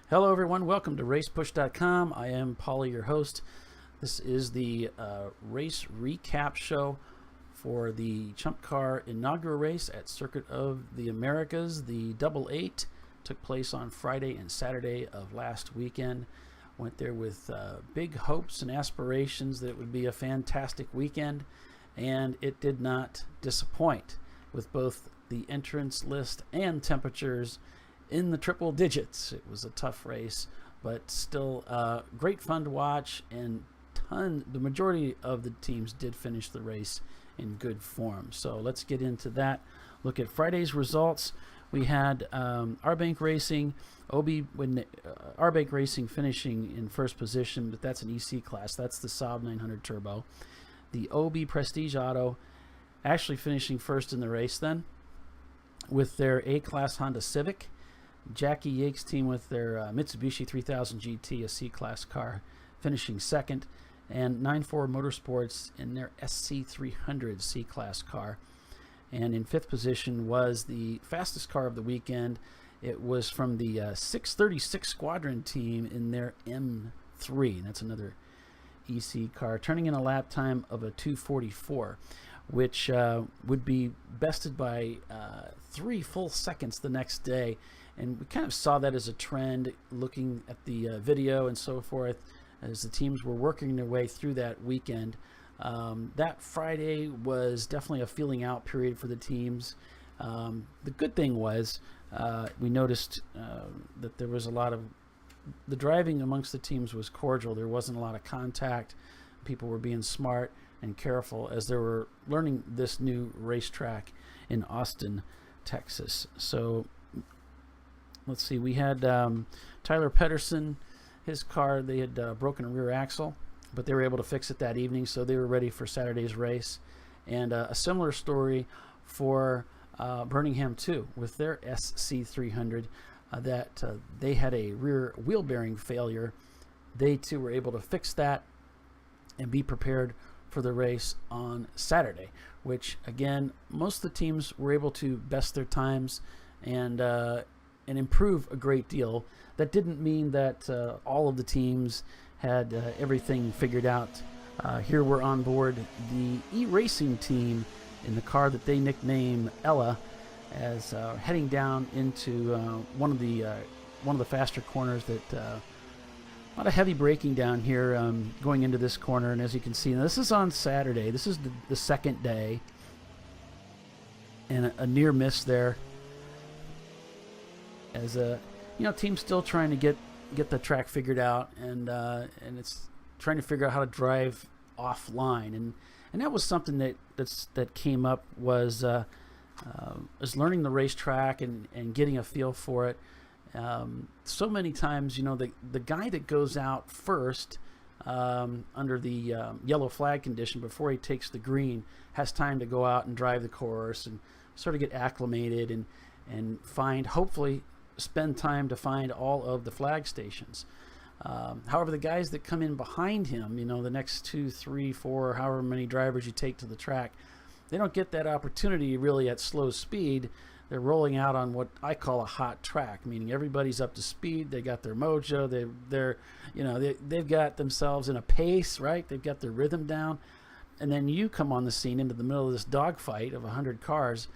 Hello everyone, welcome to racepush.com. I am Paulie, your host. This is the race recap show for the ChumpCar inaugural race at Circuit of the Americas. The Double Eight took place on Friday and Saturday of last weekend. Went there with big hopes and aspirations that it would be a fantastic weekend, and it did not disappoint, with both the entrance list and temperatures in the triple digits. It was a tough race, but still great fun to watch, and the majority of the teams did finish the race in good form. So let's get into that. Look at Friday's results. We had R-Bank Racing, R-Bank Racing finishing in first position, but that's an EC class. That's the Saab 900 Turbo. The OB Prestige Auto actually finishing first in the race then, with their A-Class Honda Civic. Jackie Yake's team with their Mitsubishi 3000 GT, a C-Class car, finishing second. And 94 Motorsports in their SC300 C-Class car. And in fifth position was the fastest car of the weekend. It was from the 636 Squadron team in their M3. That's another EC car, turning in a lap time of a 2:44, which would be bested by 3 full seconds the next day. And we kind of saw that as a trend looking at the video and so forth as the teams were working their way through that weekend. That Friday was definitely a feeling out period for the teams. The good thing was we noticed that there was a lot of the driving amongst the teams was cordial. There wasn't a lot of contact. People were being smart and careful as they were learning this new racetrack in Austin, Texas. So let's see, we had Tyler Pedersen, his car, they had broken a rear axle, but they were able to fix it that evening, so they were ready for Saturday's race. And a similar story for Birmingham too, with their SC300, that they had a rear wheel bearing failure. They too were able to fix that and be prepared for the race on Saturday, which again, most of the teams were able to best their times and improve a great deal. That didn't mean that all of the teams had everything figured out. Here we're on board the E-Racing team in the car that they nicknamed Ella, as heading down into one of the faster corners. That a lot of heavy braking down here going into this corner. And as you can see, now this is on Saturday. This is the second day, and a near miss there, as a team's still trying to get the track figured out, and it's trying to figure out how to drive offline, and that was something that came up, was learning the racetrack and getting a feel for it. So many times, the guy that goes out first under the yellow flag condition before he takes the green has time to go out and drive the course and sort of get acclimated and hopefully spend time to find all of the flag stations. However, the guys that come in behind him, the next 2, 3, 4, however many drivers you take to the track, they don't get that opportunity really at slow speed. They're rolling out on what I call a hot track, meaning everybody's up to speed. They got their mojo. They've got themselves in a pace, right? They've got their rhythm down. And then you come on the scene into the middle of this dogfight of 100 cars,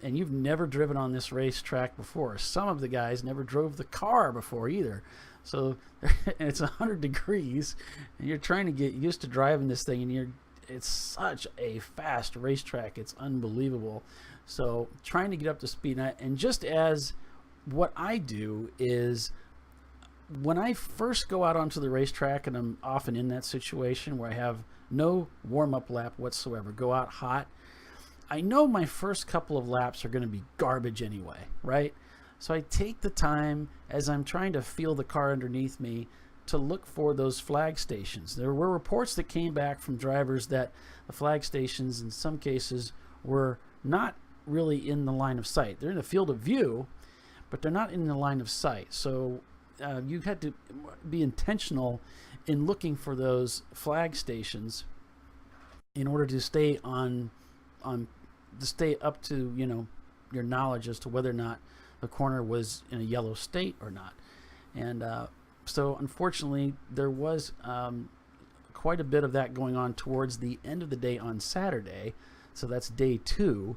and you've never driven on this racetrack before. Some of the guys never drove the car before either. So and it's 100 degrees, and you're trying to get used to driving this thing, and it's such a fast racetrack. It's unbelievable. So trying to get up to speed. And just as what I do is, when I first go out onto the racetrack, and I'm often in that situation where I have no warm-up lap whatsoever, go out hot, I know my first couple of laps are going to be garbage anyway, right? So I take the time as I'm trying to feel the car underneath me to look for those flag stations. There were reports that came back from drivers that the flag stations in some cases were not really in the line of sight. They're in the field of view, but they're not in the line of sight. So you had to be intentional in looking for those flag stations in order to stay to stay up to your knowledge as to whether or not the corner was in a yellow state or not. And so unfortunately, there was quite a bit of that going on towards the end of the day on Saturday. So that's day 2.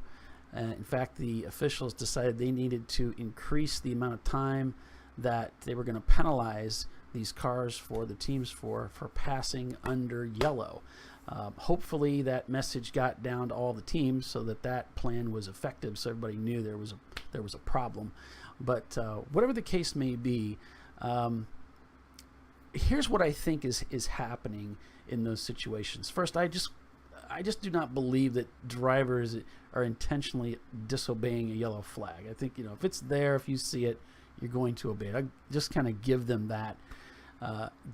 In fact, the officials decided they needed to increase the amount of time that they were going to penalize these cars for the teams for passing under yellow. Hopefully that message got down to all the teams so that plan was effective, so everybody knew there was a problem. But whatever the case may be, here's what I think is happening in those situations. First, I just do not believe that drivers are intentionally disobeying a yellow flag. I think, if it's there, if you see it, you're going to obey it. I just kind of give them that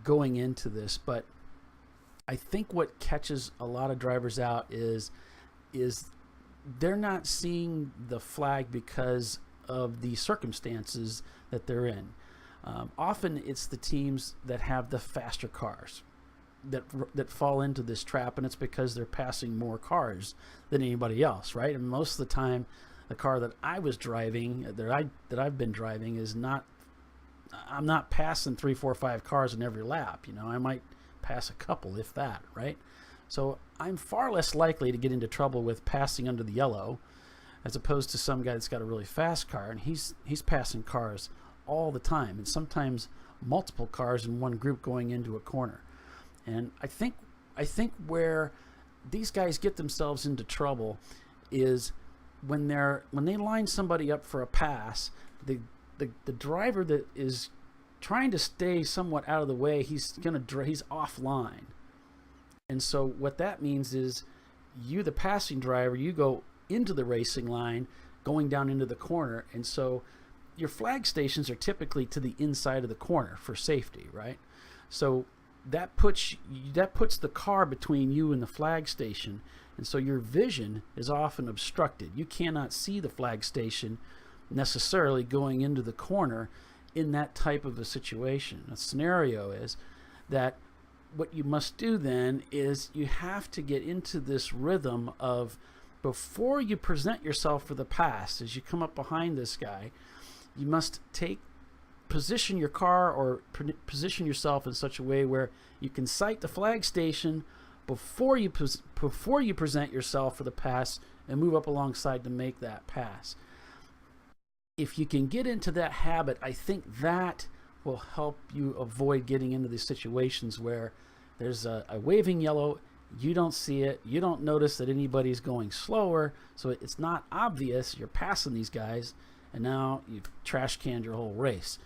going into this. But I think what catches a lot of drivers out is they're not seeing the flag because of the circumstances that they're in. Often it's the teams that have the faster cars that fall into this trap, and it's because they're passing more cars than anybody else, right? And most of the time, the car that I was driving, that I've been driving, is not. I'm not passing 3, 4, 5 cars in every lap. I might pass a couple, if that, right? So I'm far less likely to get into trouble with passing under the yellow, as opposed to some guy that's got a really fast car, and he's passing cars all the time, and sometimes multiple cars in one group going into a corner. And I think where these guys get themselves into trouble is when they line somebody up for a pass, the driver that is trying to stay somewhat out of the way, he's offline. And so what that means is you, the passing driver, you go into the racing line going down into the corner, and so your flag stations are typically to the inside of the corner for safety, right? So that puts the car between you and the flag station, and so your vision is often obstructed. You cannot see the flag station necessarily going into the corner in that type of a situation. The scenario is that what you must do then is you have to get into this rhythm of, before you present yourself for the pass, as you come up behind this guy, you must position your car or position yourself in such a way where you can sight the flag station before you present yourself for the pass and move up alongside to make that pass. If you can get into that habit, I think that will help you avoid getting into these situations where there's a waving yellow, you don't see it, you don't notice that anybody's going slower, so it's not obvious you're passing these guys, and now you've trash canned your whole race.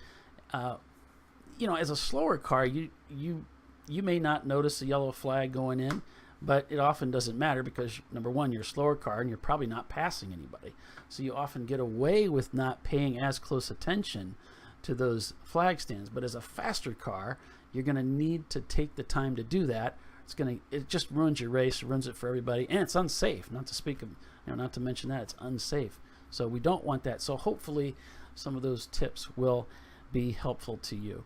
As a slower car, you may not notice the yellow flag going in, but it often doesn't matter because, number one, you're a slower car and you're probably not passing anybody. So you often get away with not paying as close attention to those flag stands. But as a faster car, you're going to need to take the time to do that. It just ruins your race, ruins it for everybody, and it's unsafe. Not to mention that it's unsafe. So we don't want that. So hopefully some of those tips will be helpful to you.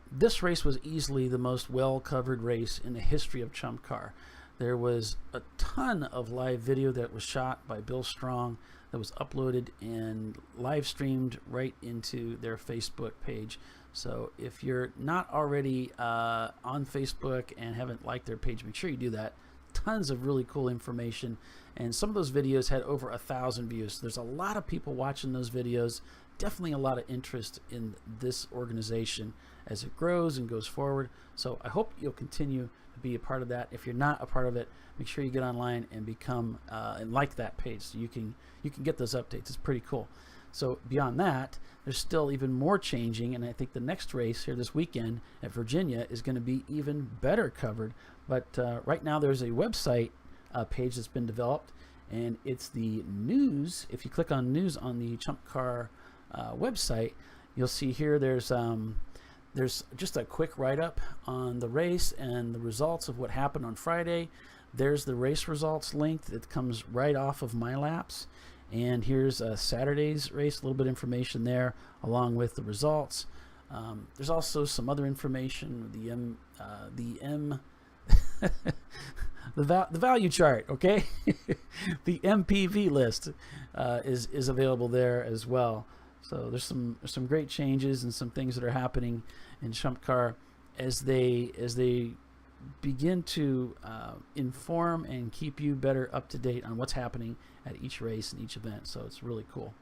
This race was easily the most well-covered race in the history of ChumpCar. There was a ton of live video that was shot by Bill Strong that was uploaded and live streamed right into their Facebook page. So if you're not already on Facebook and haven't liked their page, make sure you do that. Tons of really cool information, and some of those videos had over 1,000 views. There's a lot of people watching those videos. Definitely a lot of interest in this organization as it grows and goes forward. So I hope you'll continue to be a part of that. If you're not a part of it, make sure you get online and become and like that page so you can get those updates. It's pretty cool. So beyond that, there's still even more changing, and I think the next race here this weekend at Virginia is going to be even better covered. But right now there's a website page that's been developed, and it's the news. If you click on news on the ChumpCar website, you'll see here there's just a quick write-up on the race and the results of what happened on Friday. There's the race results link that comes right off of My Laps. And here's Saturday's race, a little bit of information there along with the results. There's also some other information, the value chart, okay? The MPV list is available there as well. So there's some great changes and some things that are happening in ChumpCar as they begin to inform and keep you better up to date on what's happening at each race and each event. So it's really cool.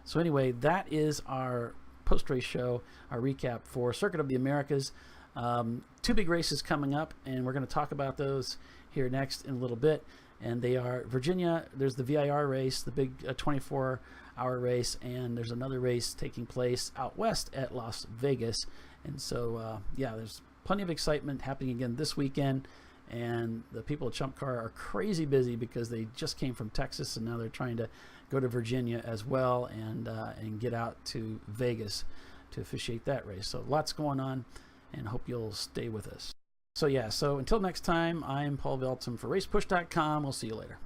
So anyway, that is our post-race show, our recap for Circuit of the Americas. 2 big races coming up, and we're going to talk about those here next in a little bit. And they are Virginia, there's the VIR race, the big 24-hour race, and there's another race taking place out west at Las Vegas. And so, yeah, there's plenty of excitement happening again this weekend. And the people at ChumpCar are crazy busy because they just came from Texas, and now they're trying to go to Virginia as well and get out to Vegas to officiate that race. So lots going on, and hope you'll stay with us. So yeah, so until next time, I'm Paul Veltum for RacePush.com. We'll see you later.